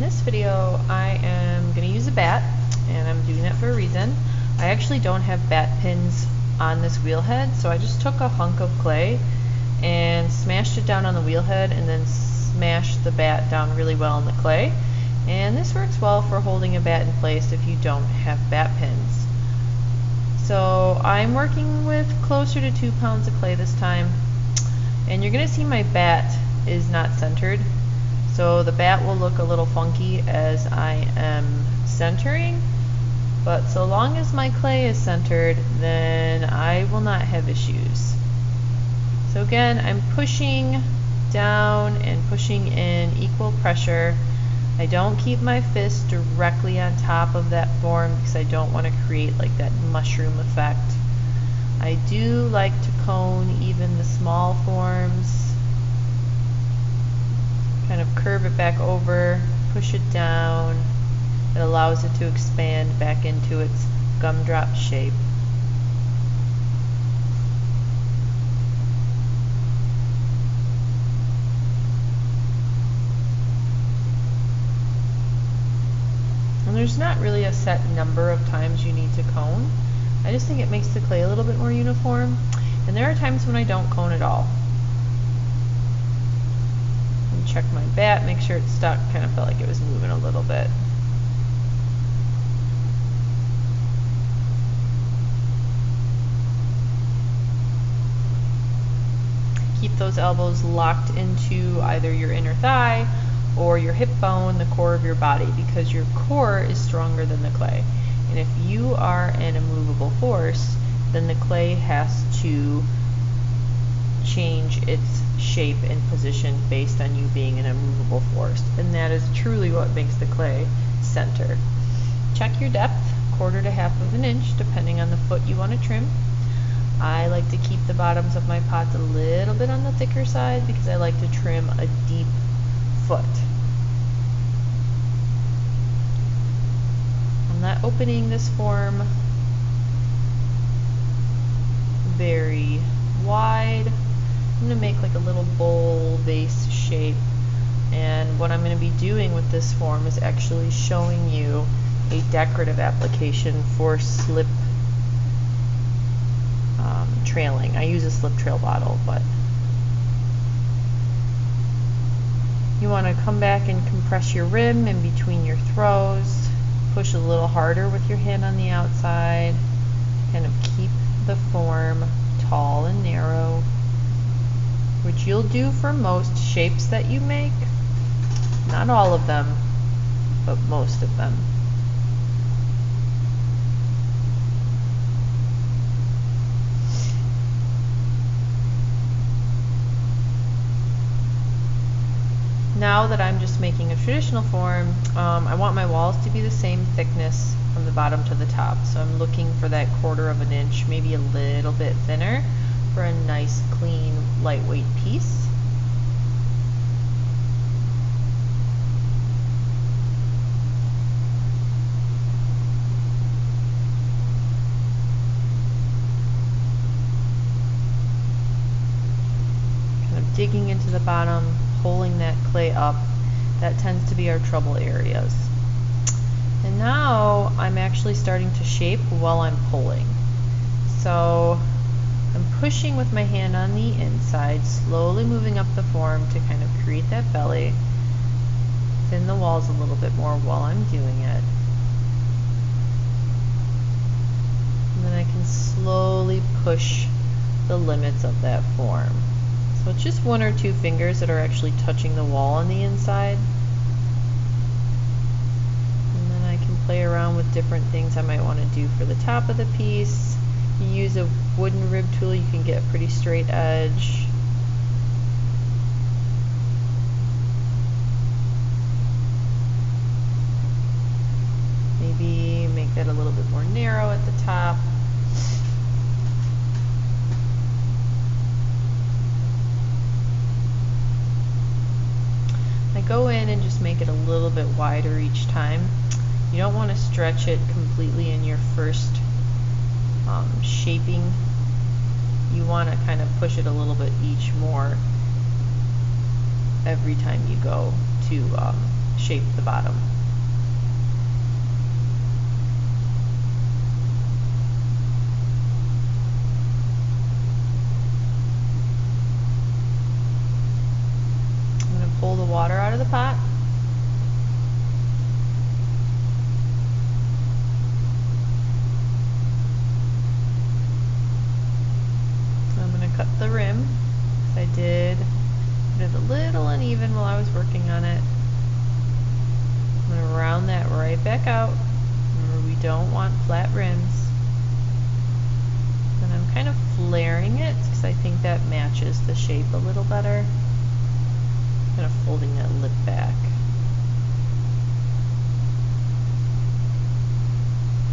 this video I am going to use a bat, and I'm doing that for a reason. I actually don't have bat pins on this wheel head, so I just took a hunk of clay and smashed it down on the wheel head and then smashed the bat down really well in the clay. And this works well for holding a bat in place if you don't have bat pins. So I'm working with closer to 2 pounds of clay this time, and you're going to see my bat is not centered. So the bat will look a little funky as I am centering, but so long as my clay is centered, then I will not have issues. So again, I'm pushing down and pushing in equal pressure. I don't keep my fist directly on top of that form because I don't want to create like that mushroom effect. I do like to cone even the small forms. Kind of curve it back over, push it down. It allows it to expand back into its gumdrop shape. And there's not really a set number of times you need to cone. I just think it makes the clay a little bit more uniform. And there are times when I don't cone at all. And check my bat, make sure it's stuck. Kind of felt like it was moving a little bit. Keep those elbows locked into either your inner thigh or your hip bone, the core of your body, because your core is stronger than the clay. And if you are an immovable force, then the clay has to change its shape and position based on you being an immovable force. And that is truly what makes the clay center. Check your depth, 1/4 to 1/2 of an inch, depending on the foot you want to trim. I like to keep the bottoms of my pots a little bit on the thicker side because I like to trim a deep foot. I'm not opening this form very wide. I'm going to make like a little bowl vase shape, and what I'm going to be doing with this form is actually showing you a decorative application for slip trailing. I use a slip trail bottle, but you want to come back and compress your rim in between your throws, push a little harder with your hand on the outside, kind of keep the form tall and narrow, which you'll do for most shapes that you make. Not all of them, but most of them. Now that I'm just making a traditional form, I want my walls to be the same thickness from the bottom to the top. So I'm looking for that 1/4 of an inch, maybe a little bit thinner, for a nice, clean, lightweight piece. Kind of digging into the bottom, pulling that clay up. That tends to be our trouble areas. And now I'm actually starting to shape while I'm pulling. So I'm pushing with my hand on the inside, slowly moving up the form to kind of create that belly. Thin the walls a little bit more while I'm doing it. And then I can slowly push the limits of that form. So it's just 1 or 2 fingers that are actually touching the wall on the inside. And then I can play around with different things I might want to do for the top of the piece. You use a wooden rib tool, you can get a pretty straight edge. Maybe make that a little bit more narrow at the top. Go in and just make it a little bit wider each time. You don't want to stretch it completely in your first shaping. You want to kind of push it a little bit each more every time you go to shape the bottom. I'm going to pull the water out of the pot. Cut the rim. I did a little uneven while I was working on it. I'm going to round that right back out. Remember, we don't want flat rims. And I'm kind of flaring it because I think that matches the shape a little better. Kind of folding that lip back.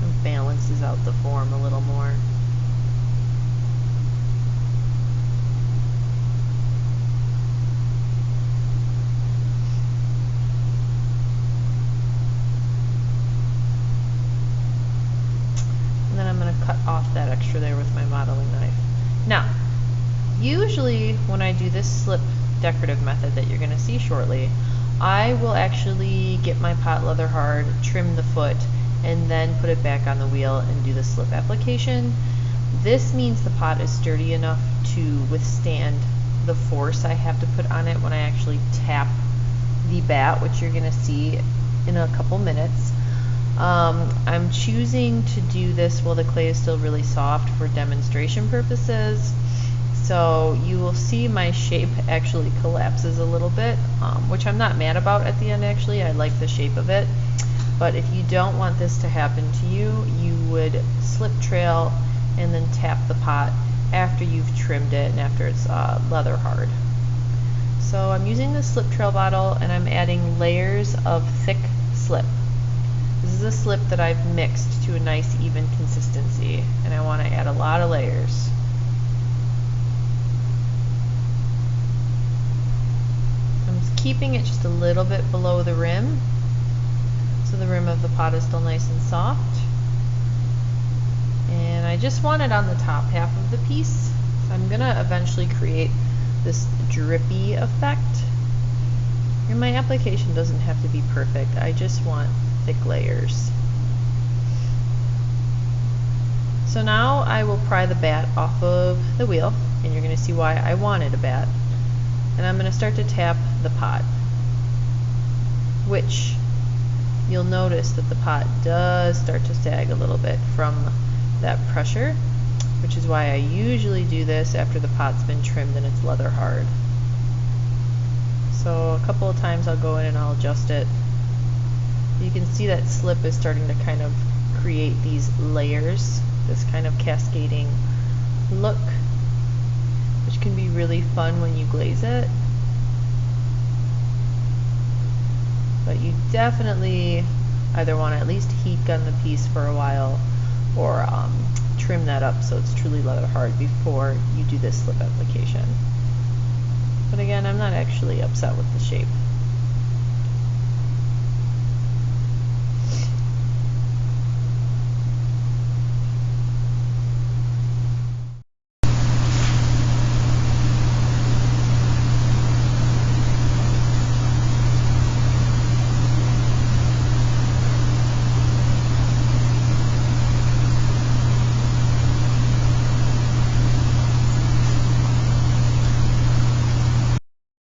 And balances out the form a little more. Cut off that extra there with my modeling knife. Now, usually when I do this slip decorative method that you're going to see shortly, I will actually get my pot leather hard, trim the foot, and then put it back on the wheel and do the slip application. This means the pot is sturdy enough to withstand the force I have to put on it when I actually tap the bat, which you're going to see in a couple minutes. I'm choosing to do this while the clay is still really soft for demonstration purposes. So you will see my shape actually collapses a little bit, which I'm not mad about at the end actually. I like the shape of it. But if you don't want this to happen to you, you would slip trail and then tap the pot after you've trimmed it and after it's leather hard. So I'm using the slip trail bottle and I'm adding layers of thick slip. This is a slip that I've mixed to a nice even consistency, and I want to add a lot of layers. I'm keeping it just a little bit below the rim, so the rim of the pot is still nice and soft. And I just want it on the top half of the piece. So I'm going to eventually create this drippy effect. And my application doesn't have to be perfect. I just want thick layers. So now I will pry the bat off of the wheel, and you're going to see why I wanted a bat. And I'm going to start to tap the pot, which you'll notice that the pot does start to sag a little bit from that pressure, which is why I usually do this after the pot's been trimmed and it's leather hard. So a couple of times I'll go in and I'll adjust it. You can see that slip is starting to kind of create these layers, this kind of cascading look, which can be really fun when you glaze it. But you definitely either want to at least heat gun the piece for a while or trim that up so it's truly leather hard before you do this slip application. But again, I'm not actually upset with the shape.